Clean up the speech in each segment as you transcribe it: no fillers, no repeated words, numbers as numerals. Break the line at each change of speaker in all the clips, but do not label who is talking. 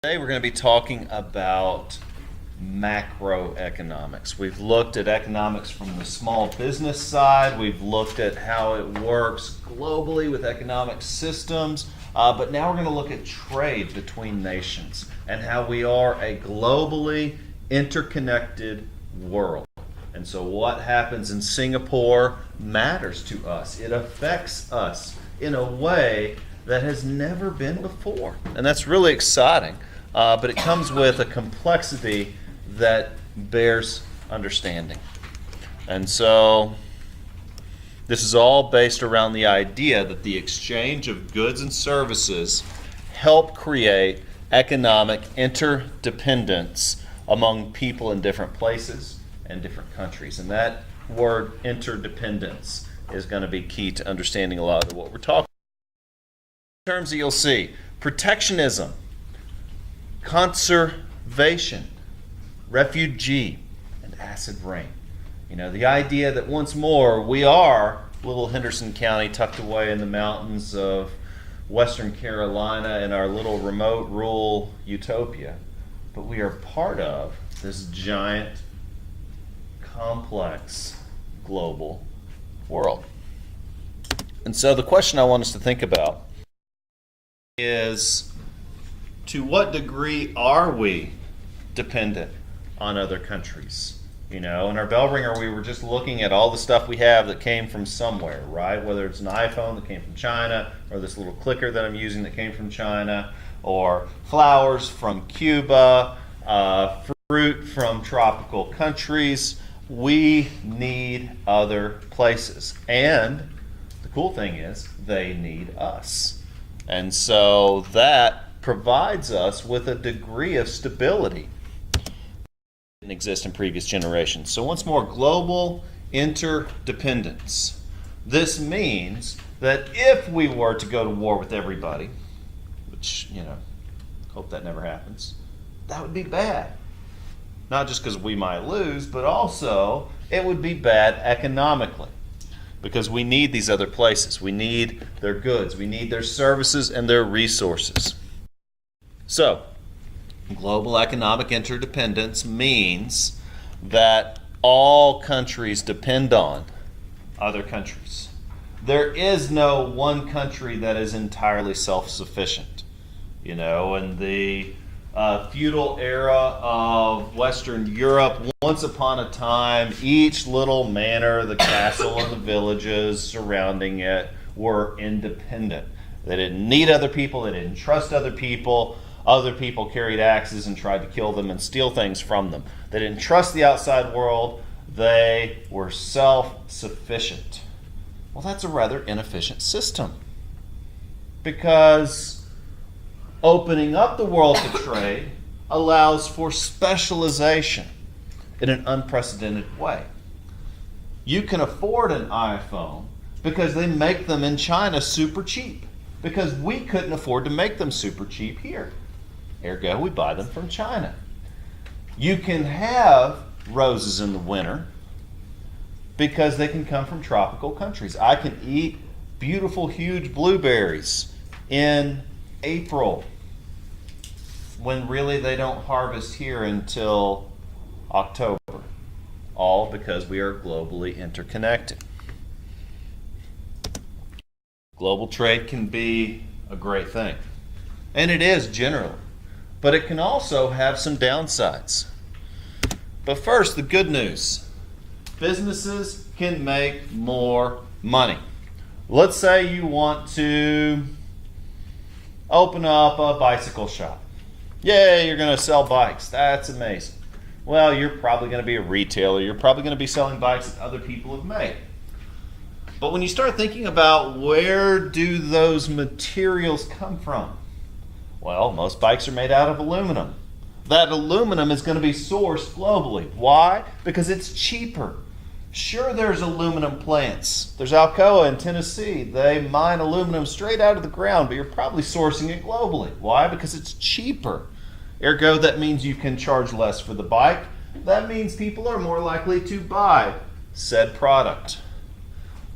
Today we're going to be talking about macroeconomics. We've looked at economics from the small business side. We've looked at how it works globally with economic systems. But now we're going to look at trade between nations and how we are a globally interconnected world. And so what happens in Singapore matters to us. It affects us in a way that has never been before. And that's really exciting. But it comes with a complexity that bears understanding. And so this is all based around the idea that the exchange of goods and services help create economic interdependence among people in different places and different countries. And that word interdependence is going to be key to understanding a lot of what we're talking about. In terms that you'll see, protectionism, conservation, refugee, and acid rain. You know, the idea that once more we are little Henderson County tucked away in the mountains of Western Carolina in our little remote rural utopia, but we are part of this giant, complex, global world. And so the question I want us to think about is, to what degree are we dependent on other countries? You know, in our bell ringer, we were just looking at all the stuff we have that came from somewhere, right? Whether it's an iPhone that came from China, or this little clicker that I'm using that came from China, or flowers from Cuba, fruit from tropical countries. We need other places. And the cool thing is, they need us. And so that provides us with a degree of stability that didn't exist in previous generations. So once more, global interdependence. This means that if we were to go to war with everybody, which, you know, hope that never happens, that would be bad. Not just because we might lose, but also it would be bad economically. Because we need these other places. We need their goods. We need their services and their resources. So, global economic interdependence means that all countries depend on other countries. There is no one country that is entirely self-sufficient. You know, in the feudal era of Western Europe, once upon a time, each little manor, the castle, and the villages surrounding it were independent. They didn't need other people. They didn't trust other people. Other people carried axes and tried to kill them and steal things from them. They didn't trust the outside world. They were self-sufficient. Well, that's a rather inefficient system, because opening up the world to trade allows for specialization in an unprecedented way. You can afford an iPhone because they make them in China super cheap, because we couldn't afford to make them super cheap here. Ergo, we buy them from China. You can have roses in the winter because they can come from tropical countries. I can eat beautiful, huge blueberries in April, when really they don't harvest here until October. All because we are globally interconnected. Global trade can be a great thing, and it is generally, but it can also have some downsides. But first, the good news. Businesses can make more money. Let's say you want to open up a bicycle shop. Yay, you're going to sell bikes. That's amazing. Well, you're probably going to be a retailer. You're probably going to be selling bikes that other people have made. But when you start thinking about where do those materials come from? Well, most bikes are made out of aluminum. That aluminum is going to be sourced globally. Why? Because it's cheaper. Sure, there's aluminum plants. There's Alcoa in Tennessee. They mine aluminum straight out of the ground, but you're probably sourcing it globally. Why? Because it's cheaper. Ergo, that means you can charge less for the bike. That means people are more likely to buy said product.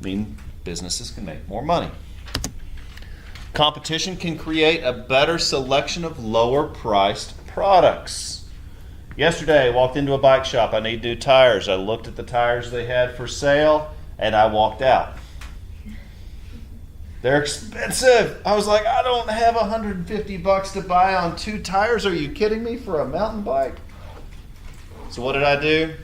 I mean, businesses can make more money. Competition can create a better selection of lower-priced products. Yesterday, I walked into a bike shop. I need new tires. I looked at the tires they had for sale, and I walked out. They're expensive. I was like, I don't have $150 to buy on 2 tires. Are you kidding me, for a mountain bike? So what did I do?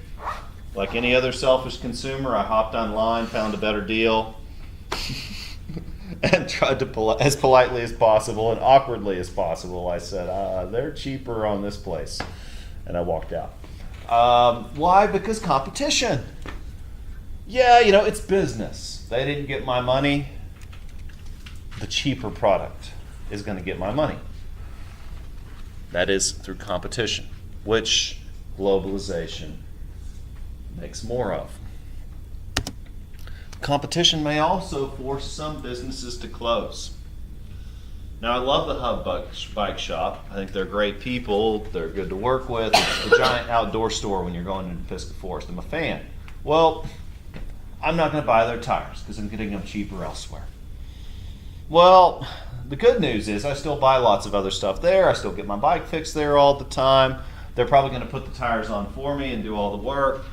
Like any other selfish consumer, I hopped online, found a better deal, and tried to, as politely as possible and awkwardly as possible, I said, they're cheaper on this place. And I walked out. Why? Because competition. Yeah, it's business. They didn't get my money. The cheaper product is going to get my money. That is through competition, which globalization makes more of. Competition may also force some businesses to close. Now, I love the Hub Bike Shop. I think they're great people. They're good to work with. It's a giant outdoor store when you're going into Pisgah Forest. I'm a fan. Well, I'm not going to buy their tires because I'm getting them cheaper elsewhere. Well, the good news is I still buy lots of other stuff there. I still get my bike fixed there all the time. They're probably going to put the tires on for me and do all the work.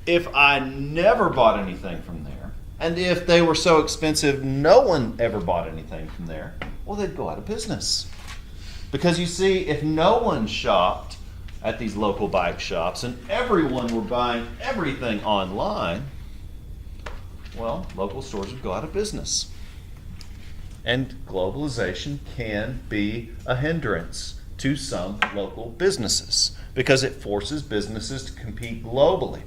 If I never bought anything from there, and if they were so expensive no one ever bought anything from there, well, they'd go out of business. Because you see, if no one shopped at these local bike shops and everyone were buying everything online, well, local stores would go out of business. And globalization can be a hindrance to some local businesses because it forces businesses to compete globally,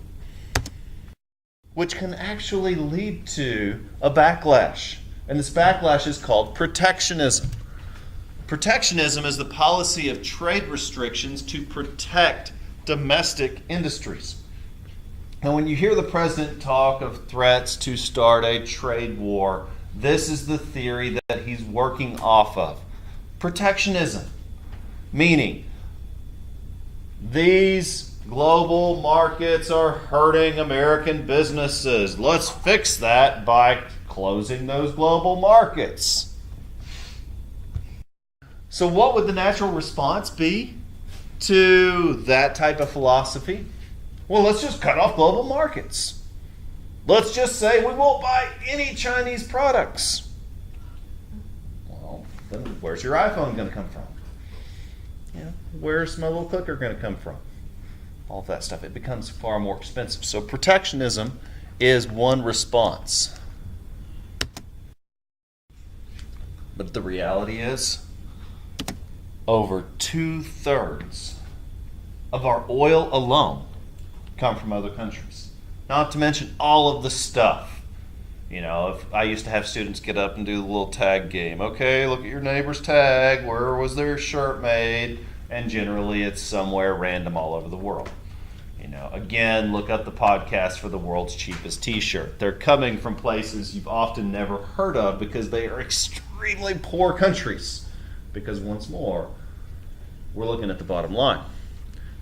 which can actually lead to a backlash. And this backlash is called protectionism. Protectionism is the policy of trade restrictions to protect domestic industries. Now, when you hear the president talk of threats to start a trade war, this is the theory that he's working off of. Protectionism, meaning these global markets are hurting American businesses. Let's fix that by closing those global markets. So what would the natural response be to that type of philosophy? Well, let's just cut off global markets. Let's just say we won't buy any Chinese products. Well, then where's your iPhone going to come from? Where's my little cooker going to come from? All of that stuff. It becomes far more expensive. So protectionism is one response. But the reality is, over 2/3 of our oil alone come from other countries. Not to mention all of the stuff. If I used to have students get up and do the little tag game. Okay, look at your neighbor's tag. Where was their shirt made? And generally it's somewhere random all over the world. Again, look up the podcast for the world's cheapest t-shirt. They're coming from places you've often never heard of because they are extremely poor countries. Because once more, we're looking at the bottom line.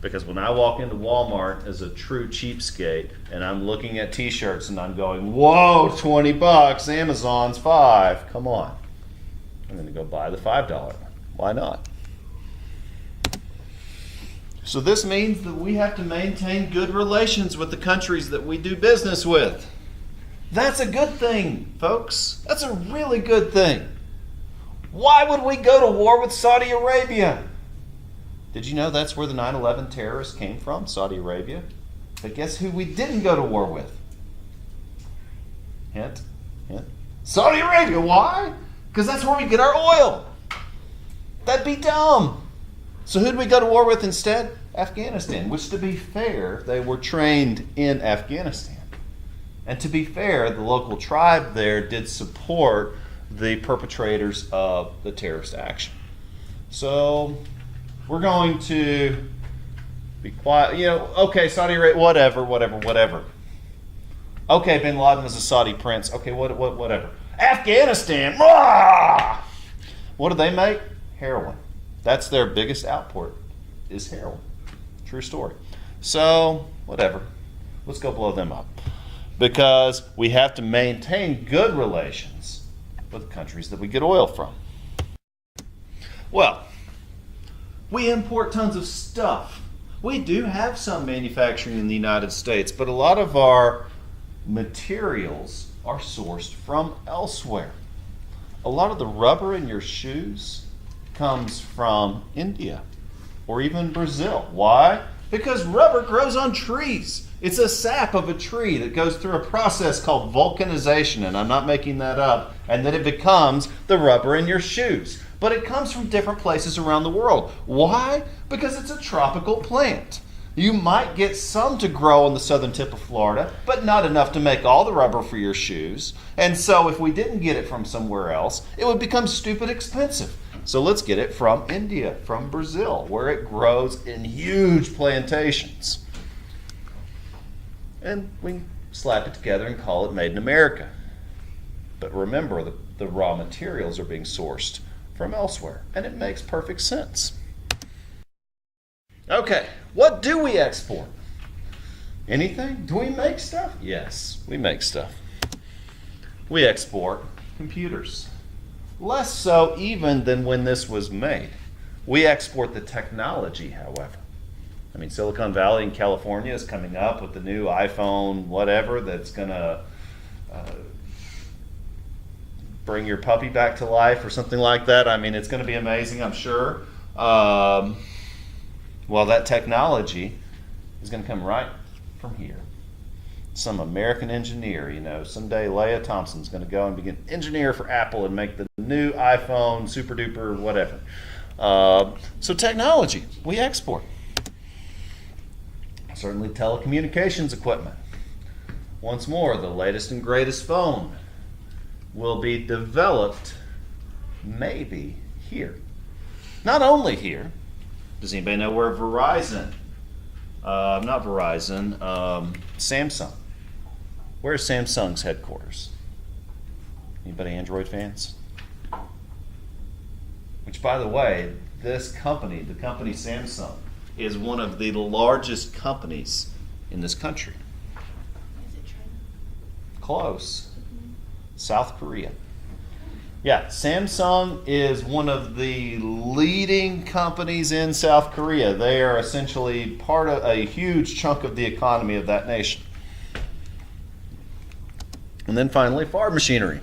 Because when I walk into Walmart as a true cheapskate and I'm looking at t-shirts and I'm going, whoa, $20, Amazon's $5. Come on. I'm going to go buy the $5 one. Why not? So this means that we have to maintain good relations with the countries that we do business with. That's a good thing, folks. That's a really good thing. Why would we go to war with Saudi Arabia? Did you know that's where the 9/11 terrorists came from, Saudi Arabia? But guess who we didn't go to war with? Hint, hint. Saudi Arabia. Why? Because that's where we get our oil. That'd be dumb. So who did we go to war with instead? Afghanistan, which, to be fair, they were trained in Afghanistan. And to be fair, the local tribe there did support the perpetrators of the terrorist action. So we're going to be quiet. Okay, Saudi Arabia, whatever. Okay, Bin Laden was a Saudi prince. Okay, whatever. Afghanistan, rah! What do they make? Heroin. That's their biggest output, is heroin. True story. So, whatever. Let's go blow them up. Because we have to maintain good relations with the countries that we get oil from. Well, we import tons of stuff. We do have some manufacturing in the United States, but a lot of our materials are sourced from elsewhere. A lot of the rubber in your shoes comes from India or even Brazil. Why? Because rubber grows on trees. It's a sap of a tree that goes through a process called vulcanization, and I'm not making that up, and then it becomes the rubber in your shoes. But it comes from different places around the world. Why? Because it's a tropical plant. You might get some to grow on the southern tip of Florida, but not enough to make all the rubber for your shoes. And so if we didn't get it from somewhere else, it would become stupid expensive. So let's get it from India, from Brazil, where it grows in huge plantations. And we slap it together and call it Made in America. But remember, the raw materials are being sourced from elsewhere, and it makes perfect sense. Okay, what do we export? Anything? Do we make stuff? Yes, we make stuff. We export computers. Less so even than when this was made. We export the technology, however. I mean, Silicon Valley in California is coming up with the new iPhone whatever that's going to bring your puppy back to life or something like that. I mean, it's going to be amazing, I'm sure. Well, that technology is going to come right from here. Some American engineer, someday Leah Thompson's going to go and be an engineer for Apple and make the new iPhone, super duper, whatever. So technology, we export. Certainly telecommunications equipment. Once more, the latest and greatest phone will be developed maybe here. Not only here. Does anybody know where Samsung. Where's Samsung's headquarters? Anybody Android fans? Which, by the way, this company, the company Samsung, is one of the largest companies in this country.
Is it China?
Close. South Korea. Yeah, Samsung is one of the leading companies in South Korea. They are essentially part of a huge chunk of the economy of that nation. And then finally, farm machinery.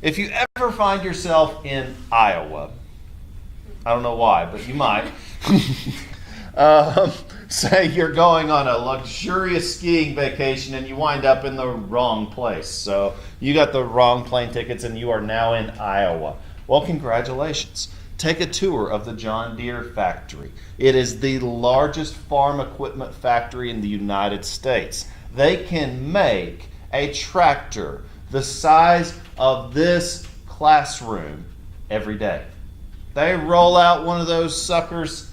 If you ever find yourself in Iowa, I don't know why, but you might, say you're going on a luxurious skiing vacation and you wind up in the wrong place. So you got the wrong plane tickets and you are now in Iowa. Well, congratulations. Take a tour of the John Deere factory. It is the largest farm equipment factory in the United States. They can make a tractor the size of this classroom every day. They roll out one of those suckers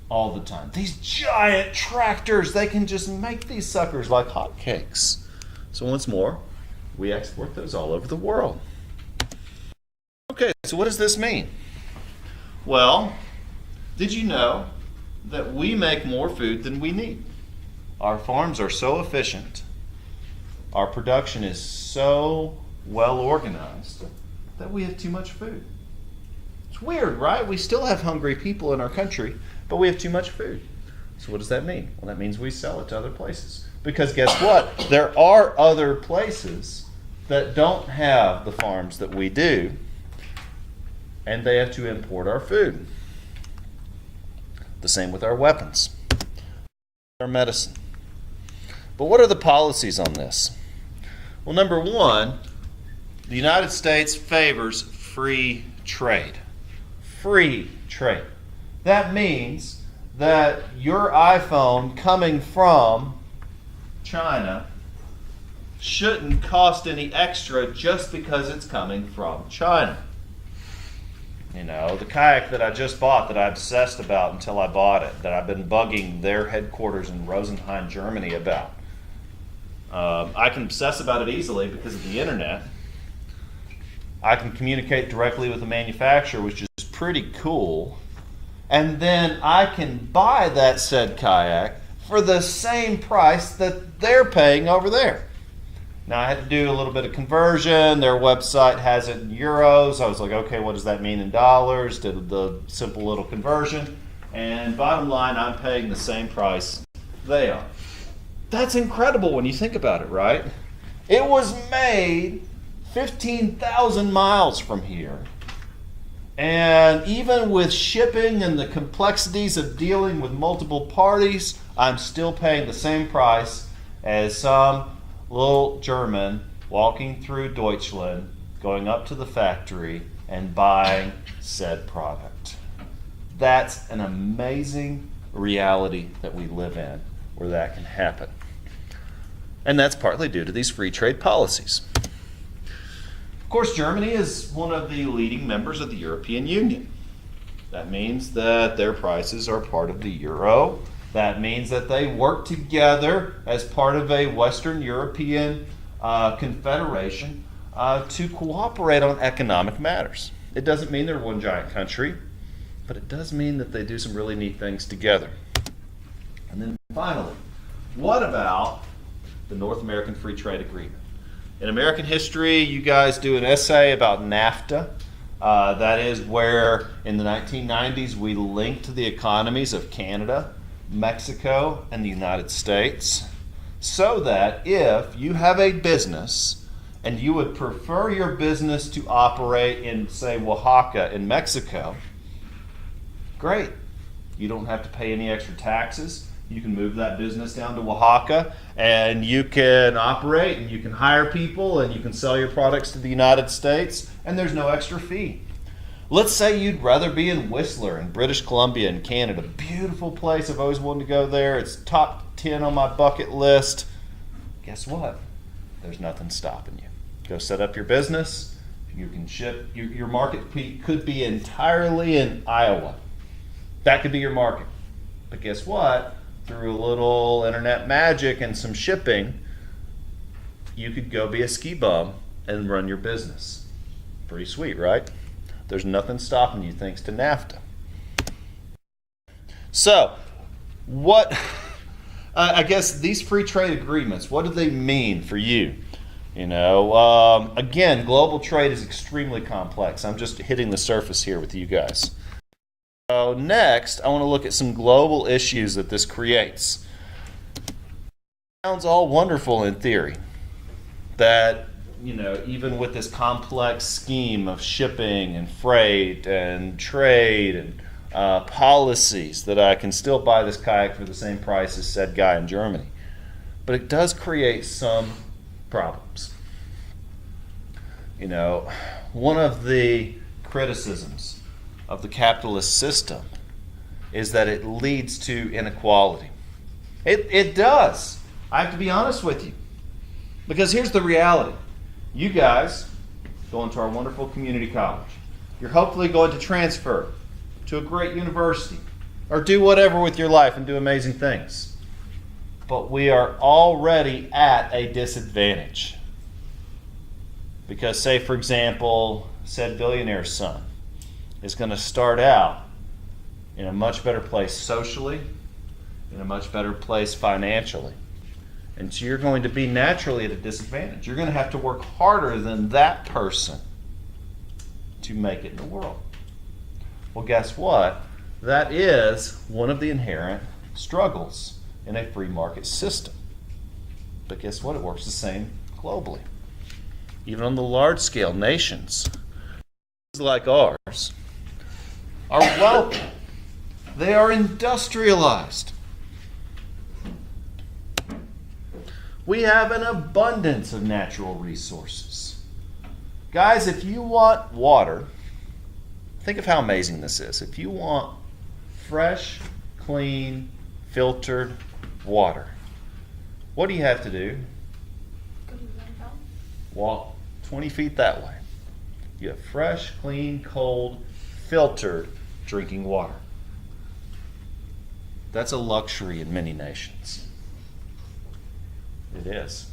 all the time. These giant tractors, they can just make these suckers like hotcakes. So once more, we export those all over the world. Okay, so what does this mean? Well, did you know that we make more food than we need? Our farms are so efficient, our production is so well organized that we have too much food. It's weird, right? We still have hungry people in our country, but we have too much food. So what does that mean? Well, that means we sell it to other places. Because guess what? There are other places that don't have the farms that we do, and they have to import our food. The same with our weapons, our medicine. But what are the policies on this? Well, number one, the United States favors free trade. Free trade. That means that your iPhone coming from China shouldn't cost any extra just because it's coming from China. The kayak that I just bought that I obsessed about until I bought it, that I've been bugging their headquarters in Rosenheim, Germany about. I can obsess about it easily because of the internet. I can communicate directly with the manufacturer, which is pretty cool. And then I can buy that said kayak for the same price that they're paying over there. Now I had to do a little bit of conversion. Their website has it in euros. I was like, okay, what does that mean in dollars? Did the simple little conversion. And bottom line, I'm paying the same price they are. That's incredible when you think about it, right? It was made 15,000 miles from here. And even with shipping and the complexities of dealing with multiple parties, I'm still paying the same price as some little German walking through Deutschland, going up to the factory and buying said product. That's an amazing reality that we live in where that can happen. And that's partly due to these free trade policies. Of course, Germany is one of the leading members of the European Union. That means that their prices are part of the euro. That means that they work together as part of a Western European confederation to cooperate on economic matters. It doesn't mean they're one giant country, but it does mean that they do some really neat things together. And then finally, what about the North American Free Trade Agreement? In American history, you guys do an essay about NAFTA. That is where in the 1990s we linked the economies of Canada, Mexico, and the United States, so that if you have a business and you would prefer your business to operate in, say, Oaxaca in Mexico, great. You don't have to pay any extra taxes. You can move that business down to Oaxaca and you can operate and you can hire people and you can sell your products to the United States and there's no extra fee. Let's say you'd rather be in Whistler in British Columbia in Canada. Beautiful place. I've always wanted to go there. It's top 10 on my bucket list. Guess what? There's nothing stopping you. Go set up your business. You can ship. Your market could be entirely in Iowa. That could be your market. But guess what? Through a little internet magic and some shipping, you could go be a ski bum and run your business. Pretty sweet, right? There's nothing stopping you thanks to NAFTA. So, I guess these free trade agreements, what do they mean for you? Again, global trade is extremely complex. I'm just hitting the surface here with you guys. So next, I want to look at some global issues that this creates. Sounds all wonderful in theory, that even with this complex scheme of shipping and freight and trade and policies, that I can still buy this kayak for the same price as said guy in Germany. But it does create some problems. One of the criticisms of the capitalist system is that it leads to inequality. It does. I have to be honest with you. Because here's the reality. You guys going to our wonderful community college. You're hopefully going to transfer to a great university or do whatever with your life and do amazing things. But we are already at a disadvantage. Because say, for example, said billionaire's son is going to start out in a much better place socially, in a much better place financially. And so you're going to be naturally at a disadvantage. You're going to have to work harder than that person to make it in the world. Well, guess what? That is one of the inherent struggles in a free market system. But guess what? It works the same globally. Even on the large scale, nations like ours are wealthy. They are industrialized. We have an abundance of natural resources. Guys, if you want water, think of how amazing this is. If you want fresh, clean, filtered water, what do you have to do?
Go to the landfill.
Walk 20 feet that way. You have fresh, clean, cold, filtered drinking water. That's a luxury in many nations. It is.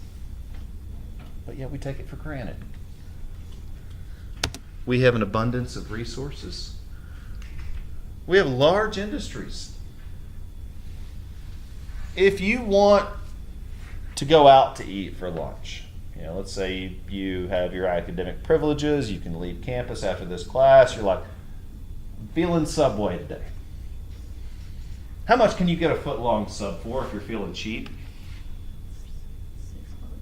But yet we take it for granted. We have an abundance of resources. We have large industries. If you want to go out to eat for lunch, Let's say you have your academic privileges, you can leave campus after this class, you're like, feeling Subway today. How much can you get a foot-long sub for if you're feeling cheap?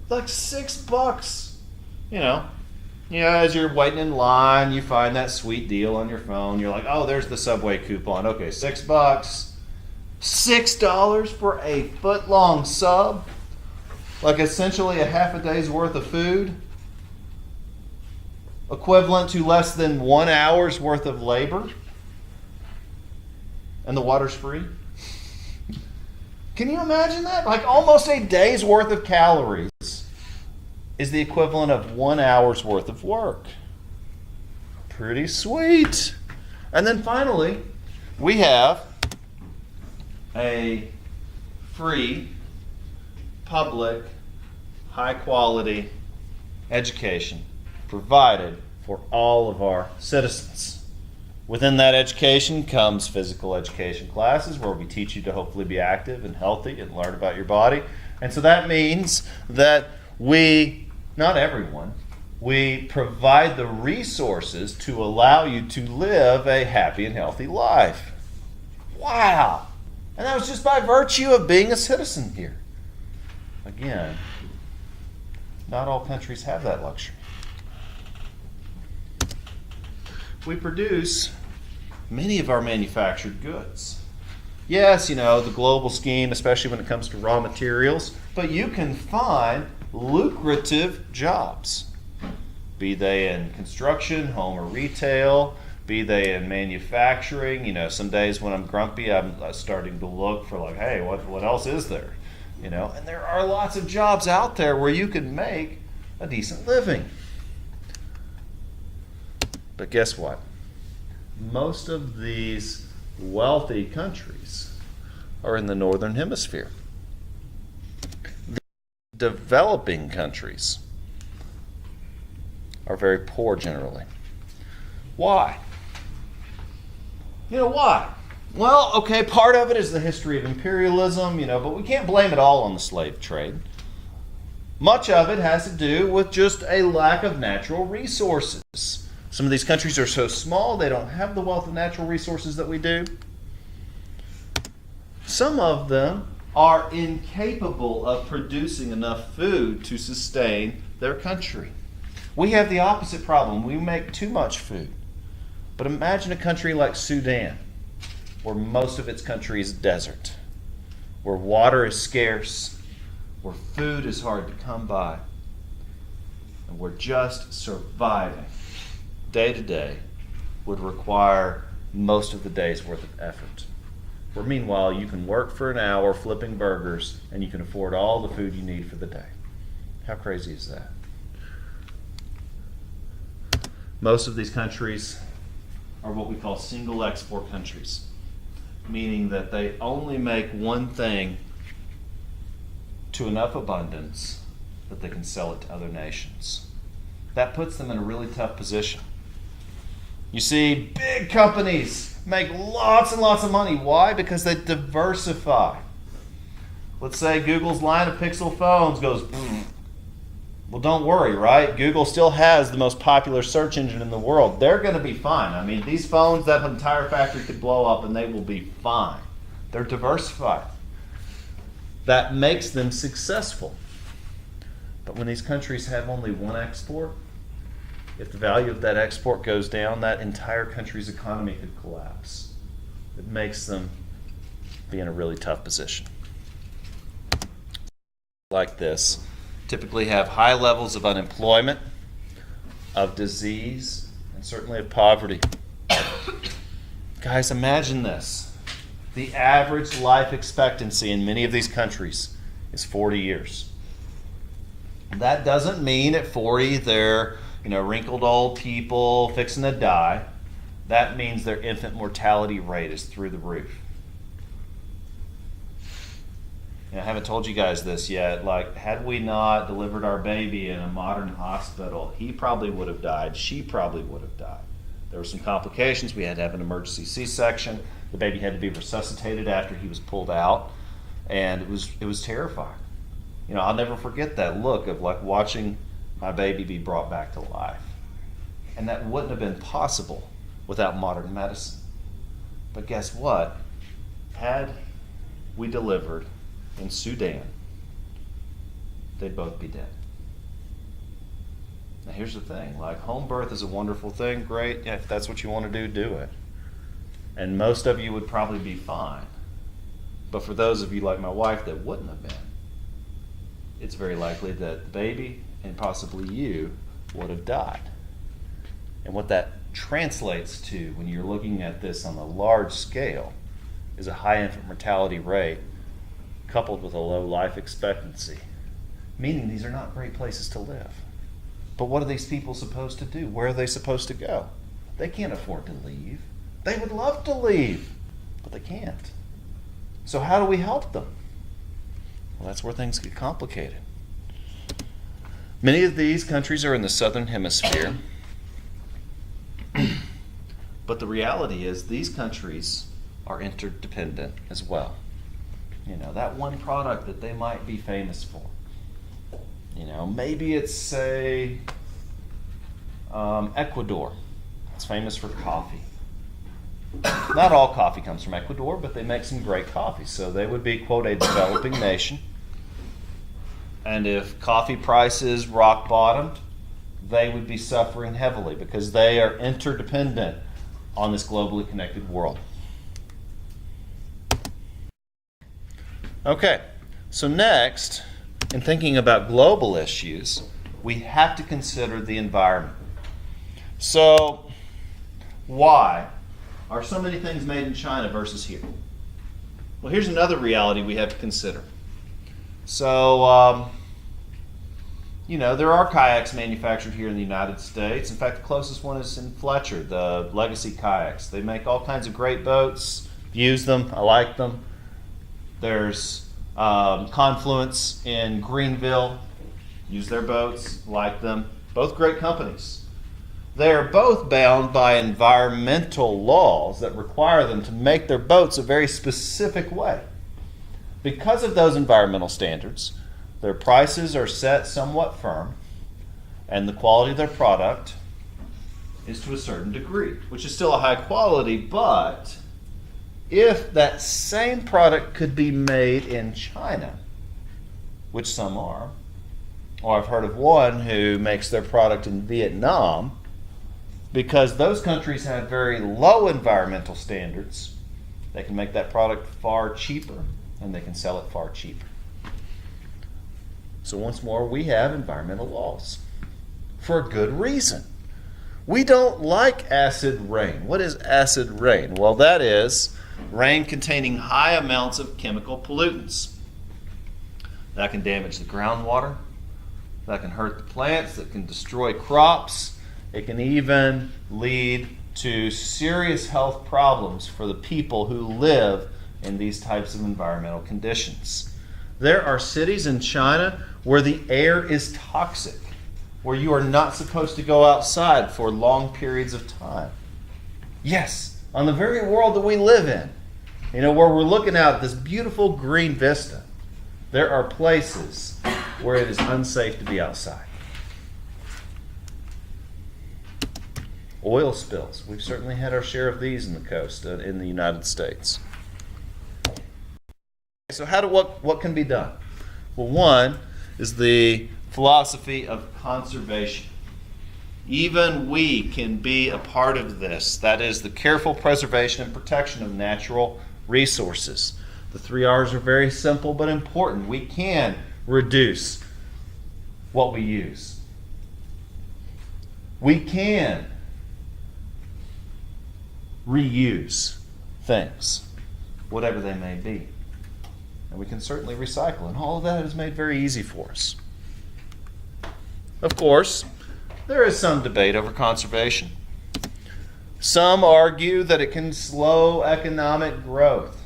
Like $6. As you're waiting in line, you find that sweet deal on your phone. You're like, oh, there's the Subway coupon. Okay, $6. $6 for a foot-long sub? Like essentially a half a day's worth of food? Equivalent to less than 1 hour's worth of labor? And the water's free? Can you imagine that? Like almost a day's worth of calories is the equivalent of 1 hour's worth of work. Pretty sweet. And then finally, we have a free, public, high-quality education provided for all of our citizens. Within that education comes physical education classes where we teach you to hopefully be active and healthy and learn about your body. And so that means that we, not everyone, we provide the resources to allow you to live a happy and healthy life. Wow! And that was just by virtue of being a citizen here. Again, not all countries have that luxury. We produce many of our manufactured goods. Yes, the global scheme, especially when it comes to raw materials, but you can find lucrative jobs, be they in construction, home or retail, be they in manufacturing. Some days when I'm grumpy, I'm starting to look for like, hey, what else is there? And there are lots of jobs out there where you can make a decent living. But guess what? Most of these wealthy countries are in the northern hemisphere. The developing countries are very poor generally. Why? Why? Well, okay, part of it is the history of imperialism, but we can't blame it all on the slave trade. Much of it has to do with just a lack of natural resources. Some of these countries are so small, they don't have the wealth of natural resources that we do. Some of them are incapable of producing enough food to sustain their country. We have the opposite problem. We make too much food. But imagine a country like Sudan, where most of its country is desert, where water is scarce, where food is hard to come by, and where just surviving day to day would require most of the day's worth of effort. Where meanwhile, you can work for an hour flipping burgers and you can afford all the food you need for the day. How crazy is that? Most of these countries are what we call single export countries, meaning that they only make one thing to enough abundance that they can sell it to other nations. That puts them in a really tough position. You see, big companies make lots and lots of money. Why? Because they diversify. Let's say Google's line of Pixel phones goes, well, don't worry, right? Google still has the most popular search engine in the world. They're going to be fine. I mean, these phones, that entire factory could blow up and they will be fine. They're diversified. That makes them successful. But when these countries have only one export, if the value of that export goes down, that entire country's economy could collapse. It makes them be in a really tough position. Like this, typically have high levels of unemployment, of disease, and certainly of poverty. Guys, imagine this. The average life expectancy in many of these countries is 40 years. That doesn't mean at 40 they're wrinkled old people fixing to die. That means their infant mortality rate is through the roof. I haven't told you guys this yet. Had we not delivered our baby in a modern hospital, he probably would have died. She probably would have died. There were some complications. We had to have an emergency C-section. The baby had to be resuscitated after he was pulled out, and it was terrifying. I'll never forget that look of like watching my baby be brought back to life. And that wouldn't have been possible without modern medicine. But guess what? Had we delivered in Sudan, they'd both be dead. Now here's the thing, like home birth is a wonderful thing, great. Yeah, if that's what you want to do it. And most of you would probably be fine. But for those of you like my wife that wouldn't have been, it's very likely that the baby and possibly you would have died. And what that translates to when you're looking at this on a large scale is a high infant mortality rate coupled with a low life expectancy, meaning these are not great places to live. But what are these people supposed to do? Where are they supposed to go? They can't afford to leave. They would love to leave, but they can't. So how do we help them? Well, that's where things get complicated. Many of these countries are in the southern hemisphere, but the reality is these countries are interdependent as well. That one product that they might be famous for. Maybe it's, say, Ecuador. It's famous for coffee. Not all coffee comes from Ecuador, but they make some great coffee. So they would be, quote, a developing nation. And if coffee prices rock bottomed, they would be suffering heavily because they are interdependent on this globally connected world. Okay, so next, in thinking about global issues, we have to consider the environment. So, why are so many things made in China versus here? Well, here's another reality we have to consider. So, there are kayaks manufactured here in the United States. In fact, the closest one is in Fletcher, the Legacy Kayaks. They make all kinds of great boats. Use them. I like them. There's Confluence in Greenville. Use their boats. Like them. Both great companies. They are both bound by environmental laws that require them to make their boats a very specific way. Because of those environmental standards, their prices are set somewhat firm, and the quality of their product is to a certain degree, which is still a high quality, but if that same product could be made in China, which some are, or I've heard of one who makes their product in Vietnam, because those countries have very low environmental standards, they can make that product far cheaper, and they can sell it far cheaper. So once more, we have environmental laws for a good reason. We don't like acid rain. What is acid rain? Well, that is rain containing high amounts of chemical pollutants. That can damage the groundwater. That can hurt the plants. That can destroy crops. It can even lead to serious health problems for the people who live in these types of environmental conditions. There are cities in China where the air is toxic, where you are not supposed to go outside for long periods of time. Yes, on the very world that we live in, where we're looking out at this beautiful green vista, there are places where it is unsafe to be outside. Oil spills. We've certainly had our share of these in the coast, in the United States. So what can be done? Well, one is the philosophy of conservation. Even we can be a part of this. That is the careful preservation and protection of natural resources. The 3 R's are very simple but important. We can reduce what we use. We can reuse things, whatever they may be. And we can certainly recycle. And all of that is made very easy for us. Of course, there is some debate over conservation. Some argue that it can slow economic growth,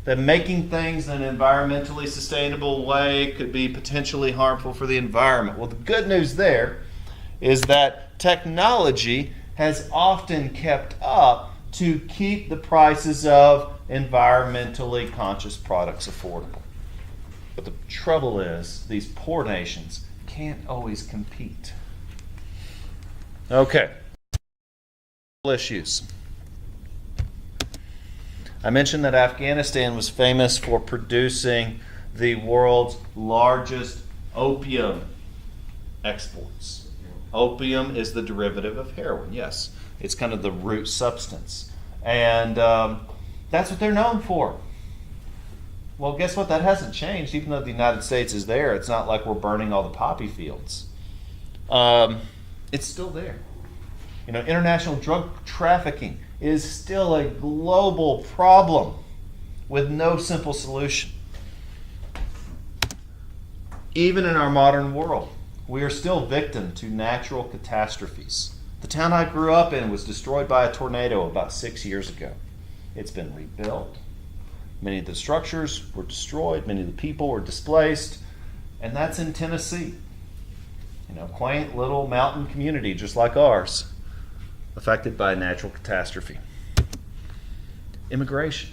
that making things in an environmentally sustainable way could be potentially harmful for the environment. Well, the good news there is that technology has often kept up to keep the prices of environmentally conscious products affordable. But the trouble is, these poor nations can't always compete. Okay. Issues. I mentioned that Afghanistan was famous for producing the world's largest opium exports. Opium is the derivative of heroin, yes. It's kind of the root substance. And that's what they're known for. Well, guess what? That hasn't changed. Even though the United States is there, it's not like we're burning all the poppy fields. It's still there. International drug trafficking is still a global problem with no simple solution. Even in our modern world, we are still victim to natural catastrophes. The town I grew up in was destroyed by a tornado about 6 years ago. It's been rebuilt. Many of the structures were destroyed. Many of the people were displaced. And that's in Tennessee. Quaint little mountain community just like ours, affected by a natural catastrophe. Immigration.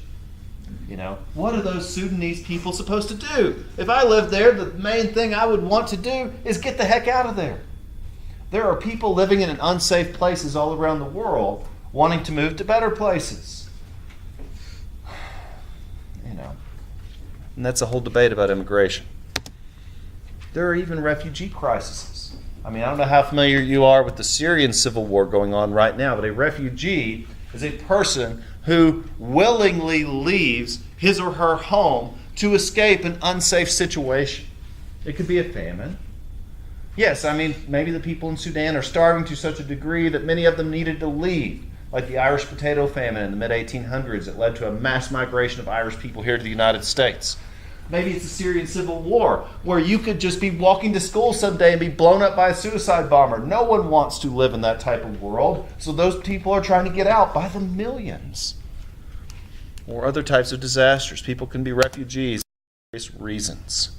What are those Sudanese people supposed to do? If I lived there, the main thing I would want to do is get the heck out of there. There are people living in unsafe places all around the world wanting to move to better places. And that's a whole debate about immigration. There are even refugee crises. I don't know how familiar you are with the Syrian civil war going on right now, but a refugee is a person who willingly leaves his or her home to escape an unsafe situation. It could be a famine. Yes, maybe the people in Sudan are starving to such a degree that many of them needed to leave, like the Irish potato famine in the mid-1800s that led to a mass migration of Irish people here to the United States. Maybe it's the Syrian civil war, where you could just be walking to school someday and be blown up by a suicide bomber. No one wants to live in that type of world, so those people are trying to get out by the millions. Or other types of disasters. People can be refugees for various reasons.